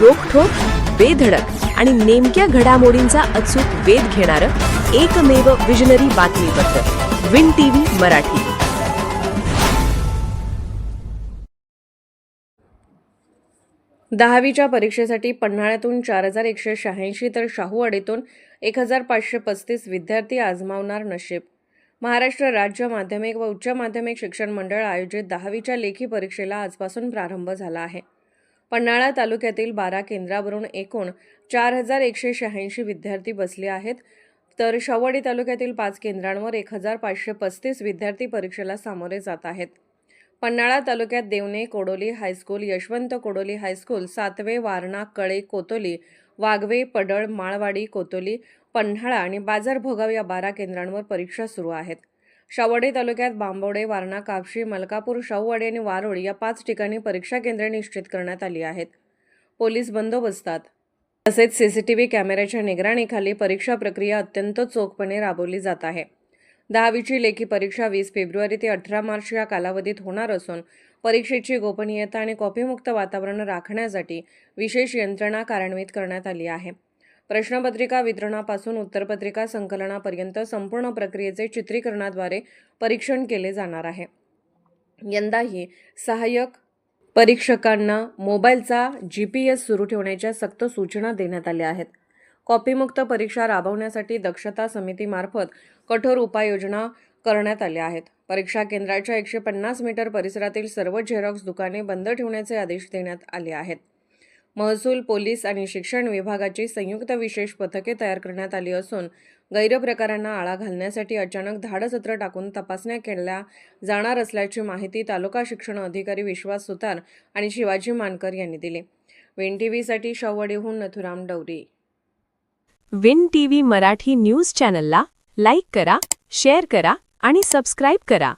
रोखठोक, बेधडक आणि नेमक्या घडामोडींचा अचूक वेध घेणारं एकमेव विजनरी बातमीपत्र विन टीव्ही मराठी. दहावीच्या परीक्षेसाठी पन्हाळ्यातून 4186 तर शाहूवाडीतून 1535 विद्यार्थी आजमावणार नशीब. महाराष्ट्र राज्य माध्यमिक व उच्च माध्यमिक शिक्षण मंडळ आयोजित 10वीच्या लेखी परीक्षेला आजपासून प्रारंभ झाला आहे. पन्हाळा तालुक्यातील 12 केंद्रावरून एकूण 4186 विद्यार्थी बसले आहेत, तर शाहूवाडी तालुक्यातील 5 केंद्रांवर 1535 विद्यार्थी परीक्षेला सामोरे जात आहेत. पन्हाळा तालुक्यात देवणे कोडोली हायस्कूल, यशवंत कोडोली हायस्कूल, सातवे, वारणा, कळे, कोतोली, वाघवे, पडळ, माळवाडी, कोतोली, पन्हाळा आणि बाजार भोगाव या 12 केंद्रांवर परीक्षा सुरू आहेत. शाहूवाडी तालुक्यात बांबवडे, वारणा, कापशी, मलकापूर, शाहूवाडी आणि वारोळी या 5 ठिकाणी परीक्षा केंद्रे निश्चित करण्यात आली आहेत. पोलीस बंदोबस्तात तसेच सीसीटीव्ही कॅमेऱ्याच्या निगराणीखाली परीक्षा प्रक्रिया अत्यंत चोखपणे राबवली जात आहे. 10वीची लेखी परीक्षा 20 फेब्रुवारी ते 18 मार्च या कालावधीत होणार असून परीक्षेची गोपनीयता आणि कॉपीमुक्त वातावरण राखण्यासाठी विशेष यंत्रणा कार्यान्वित करण्यात आली आहे. प्रश्नपत्रिका वितरणापासून उत्तरपत्रिका संकलनापर्यंत संपूर्ण प्रक्रियेचे चित्रीकरणाद्वारे परीक्षण केले जाणार आहे. यंदाही सहाय्यक परीक्षकांना मोबाईलचा GPS सुरू ठेवण्याच्या सक्त सूचना देण्यात आल्या आहेत. कॉपीमुक्त परीक्षा राबवण्यासाठी दक्षता समितीमार्फत कठोर उपाययोजना करण्यात आल्या आहेत. परीक्षा केंद्राच्या 150 मीटर परिसरातील सर्व झेरॉक्स दुकाने बंद ठेवण्याचे आदेश देण्यात आले आहेत. महसूल, पोलीस आणि शिक्षण विभागाची संयुक्त विशेष पथके तयार करण्यात आली असून गैरप्रकारांना आळा घालण्यासाठी अचानक धाडसत्र टाकून तपासण्या केल्या जाणार असल्याची माहिती तालुका शिक्षण अधिकारी विश्वास सुतार आणि शिवाजी मानकर यांनी दिली. विन टीव्हीसाठी शाहूवाडीहून Nathuram Dawari. Win TV Marathi news चॅनलला लाईक करा, शेअर करा आणि सबस्क्राईब करा.